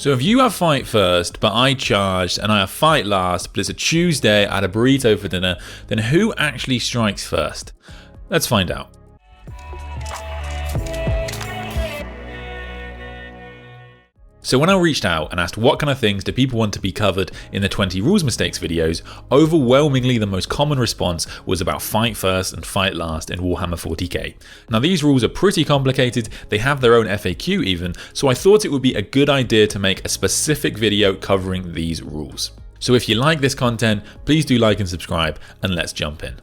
So if you have fight first, but I charged, and I have fight last, but it's a Tuesday, I had a burrito for dinner, then who actually strikes first? Let's find out. So when I reached out and asked what kind of things do people want to be covered in the 20 rules mistakes videos, overwhelmingly the most common response was about fight first and fight last in Warhammer 40k. Now these rules are pretty complicated, they have their own FAQ even, so I thought it would be a good idea to make a specific video covering these rules. So if you like this content, please do like and subscribe, and let's jump in.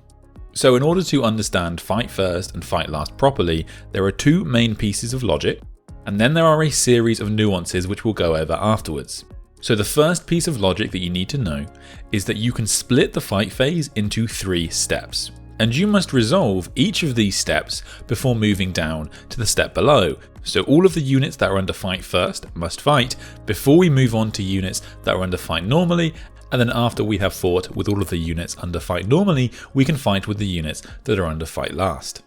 So in order to understand fight first and fight last properly, there are two main pieces of logic, and then there are a series of nuances which we'll go over afterwards. So the first piece of logic that you need to know is that you can split the fight phase into 3 steps, and you must resolve each of these steps before moving down to the step below. So all of the units that are under fight first must fight before we move on to units that are under fight normally, and then after we have fought with all of the units under fight normally, we can fight with the units that are under fight last.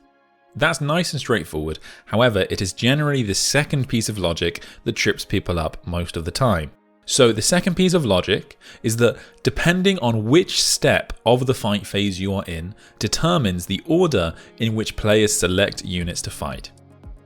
That's nice and straightforward, however it is generally the second piece of logic that trips people up most of the time. So the second piece of logic is that depending on which step of the fight phase you are in determines the order in which players select units to fight.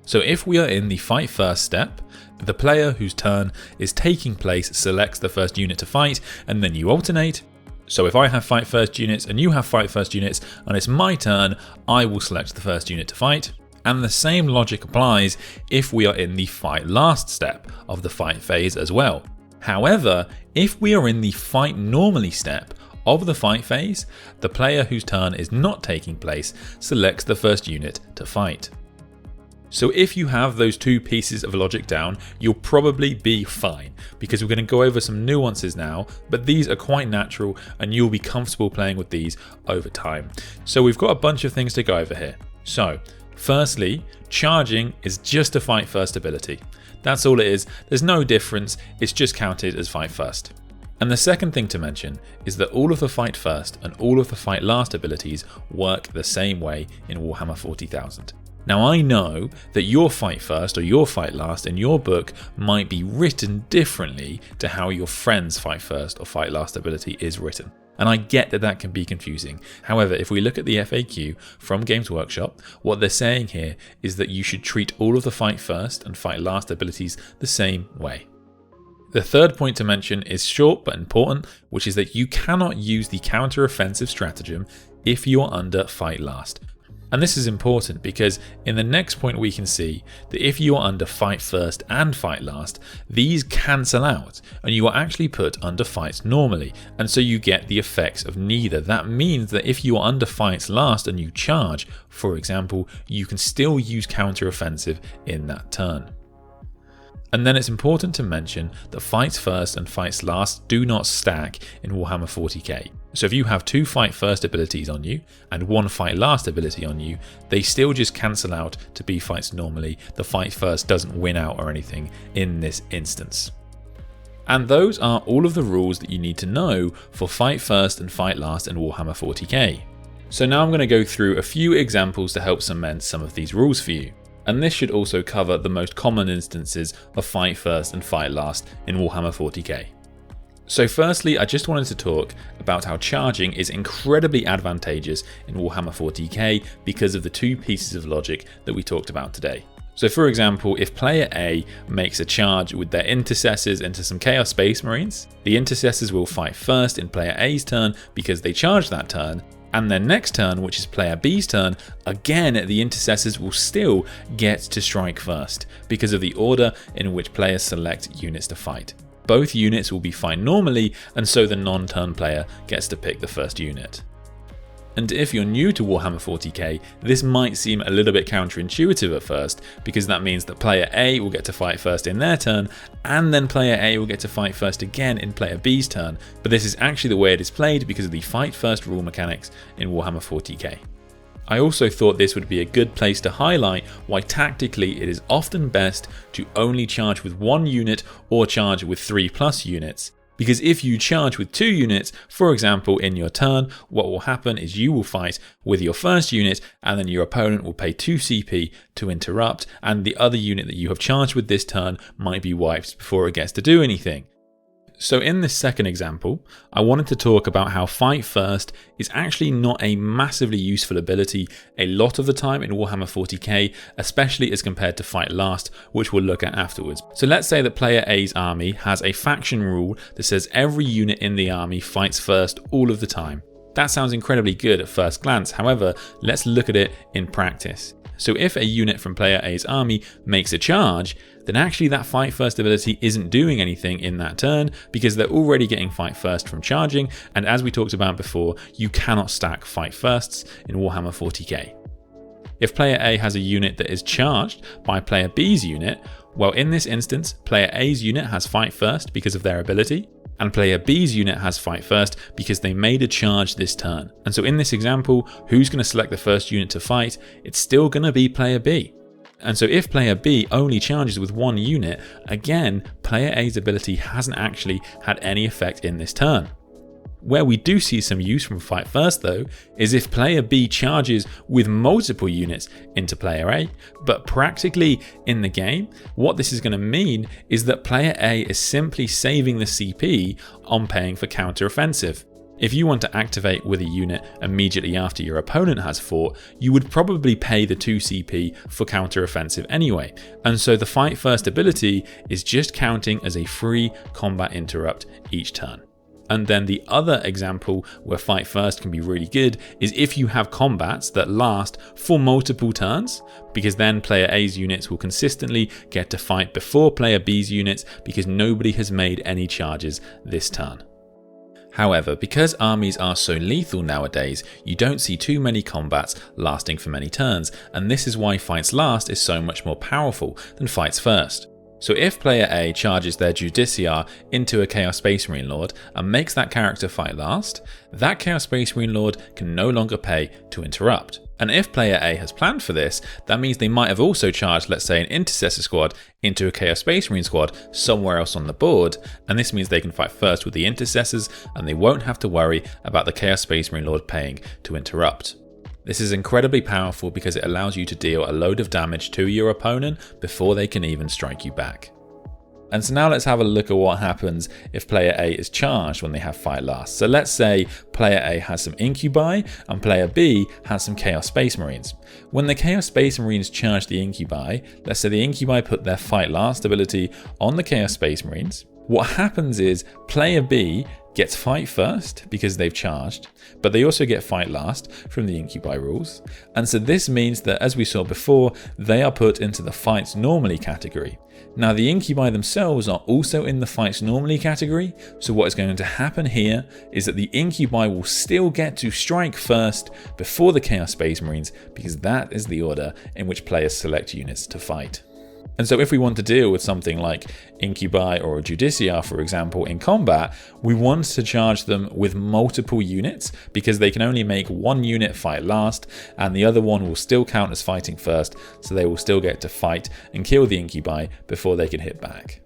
So if we are in the fight first step, the player whose turn is taking place selects the first unit to fight, and then you alternate. So if I have fight first units and you have fight first units and it's my turn, I will select the first unit to fight. And the same logic applies if we are in the fight last step of the fight phase as well. However, if we are in the fight normally step of the fight phase, the player whose turn is not taking place selects the first unit to fight. So if you have those two pieces of logic down, you'll probably be fine, because we're going to go over some nuances now, but these are quite natural and you'll be comfortable playing with these over time. So we've got a bunch of things to go over here. So firstly, charging is just a fight first ability. That's all it is, there's no difference, it's just counted as fight first. And the second thing to mention is that all of the fight first and all of the fight last abilities work the same way in Warhammer 40,000. Now I know that your fight first or your fight last in your book might be written differently to how your friend's fight first or fight last ability is written. And I get that that can be confusing. However, if we look at the FAQ from Games Workshop, what they're saying here is that you should treat all of the fight first and fight last abilities the same way. The third point to mention is short but important, which is that you cannot use the counter-offensive stratagem if you are under fight last. And this is important because in the next point we can see that if you are under fight first and fight last, these cancel out and you are actually put under fights normally, and so you get the effects of neither. That means that if you are under fights last and you charge, for example, you can still use counter-offensive in that turn. And then it's important to mention that fights first and fights last do not stack in Warhammer 40k. So if you have 2 fight first abilities on you and 1 fight last ability on you, they still just cancel out to be fights normally. The fight first doesn't win out or anything in this instance. And those are all of the rules that you need to know for fight first and fight last in Warhammer 40k. So now I'm going to go through a few examples to help cement some of these rules for you. And this should also cover the most common instances of fight first and fight last in Warhammer 40k. So firstly, I just wanted to talk about how charging is incredibly advantageous in Warhammer 40k because of the two pieces of logic that we talked about today. So for example, if player A makes a charge with their intercessors into some Chaos Space Marines, the intercessors will fight first in player A's turn because they charged that turn, and their next turn, which is player B's turn, again the intercessors will still get to strike first because of the order in which players select units to fight. Both units will be fight normally, and so the non-turn player gets to pick the first unit. And if you're new to Warhammer 40k, this might seem a little bit counterintuitive at first, because that means that player A will get to fight first in their turn, and then player A will get to fight first again in player B's turn, but this is actually the way it is played because of the fight first rule mechanics in Warhammer 40k. I also thought this would be a good place to highlight why tactically it is often best to only charge with 1 unit or charge with 3+ units, Because if you charge with 2 units, for example in your turn, what will happen is you will fight with your first unit and then your opponent will pay 2 CP to interrupt, and the other unit that you have charged with this turn might be wiped before it gets to do anything. So in this second example, I wanted to talk about how Fight First is actually not a massively useful ability a lot of the time in Warhammer 40k, especially as compared to Fight Last, which we'll look at afterwards. So let's say that player A's army has a faction rule that says every unit in the army fights first all of the time. That sounds incredibly good at first glance, however, let's look at it in practice. So if a unit from player A's army makes a charge, then actually that Fight First ability isn't doing anything in that turn because they're already getting Fight First from charging, and as we talked about before, you cannot stack Fight Firsts in Warhammer 40k. If player A has a unit that is charged by player B's unit, well in this instance, player A's unit has Fight First because of their ability, and player B's unit has Fight First because they made a charge this turn. And so in this example, who's going to select the first unit to fight? It's still going to be player B. And so if player B only charges with 1 unit, again, player A's ability hasn't actually had any effect in this turn. Where we do see some use from Fight First though, is if player B charges with multiple units into player A, but practically in the game, what this is going to mean is that player A is simply saving the CP on paying for counter-offensive. If you want to activate with a unit immediately after your opponent has fought, you would probably pay the 2 CP for counter-offensive anyway, and so the Fight First ability is just counting as a free combat interrupt each turn. And then the other example where Fight First can be really good is if you have combats that last for multiple turns, because then player A's units will consistently get to fight before player B's units because nobody has made any charges this turn. However, because armies are so lethal nowadays, you don't see too many combats lasting for many turns, and this is why Fights Last is so much more powerful than Fights First. So if player A charges their Justiciar into a Chaos Space Marine Lord and makes that character fight last, that Chaos Space Marine Lord can no longer pay to interrupt. And if player A has planned for this, that means they might have also charged, let's say, an Intercessor squad into a Chaos Space Marine squad somewhere else on the board, and this means they can fight first with the Intercessors and they won't have to worry about the Chaos Space Marine Lord paying to interrupt. This is incredibly powerful because it allows you to deal a load of damage to your opponent before they can even strike you back. And so now let's have a look at what happens if player A is charged when they have Fight Last. So let's say player A has some Incubi and player B has some Chaos Space Marines. When the Chaos Space Marines charge the Incubi, let's say the Incubi put their Fight Last ability on the Chaos Space Marines. What happens is player B gets Fight First because they've charged, but they also get Fight Last from the Incubi rules. And so this means that, as we saw before, they are put into the Fights Normally category. Now the Incubi themselves are also in the Fights Normally category, so what is going to happen here is that the Incubi will still get to strike first before the Chaos Space Marines, because that is the order in which players select units to fight. And so if we want to deal with something like Incubi or a Justiciar, for example, in combat, we want to charge them with multiple units because they can only make 1 unit fight last and the other one will still count as fighting first, so they will still get to fight and kill the Incubi before they can hit back.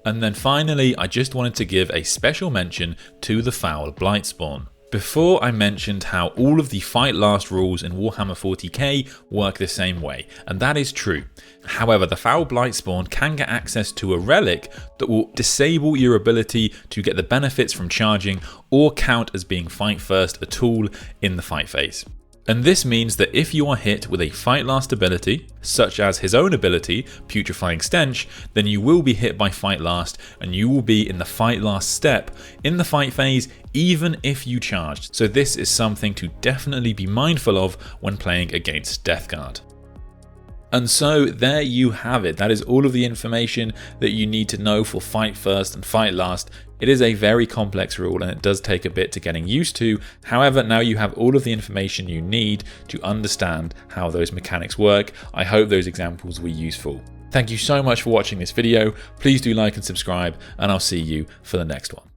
And then finally, I just wanted to give a special mention to the Foul Blightspawn. Before I mentioned how all of the Fight Last rules in Warhammer 40k work the same way, and that is true. However, the Foul Blightspawn can get access to a relic that will disable your ability to get the benefits from charging or count as being Fight First at all in the fight phase. And this means that if you are hit with a Fight Last ability, such as his own ability, Putrefying Stench, then you will be hit by Fight Last and you will be in the Fight Last step in the fight phase even if you charged. So this is something to definitely be mindful of when playing against Death Guard. And so there you have it. That is all of the information that you need to know for Fight First and Fight Last. It is a very complex rule and it does take a bit to getting used to. However, now you have all of the information you need to understand how those mechanics work. I hope those examples were useful. Thank you so much for watching this video. Please do like and subscribe, and I'll see you for the next one.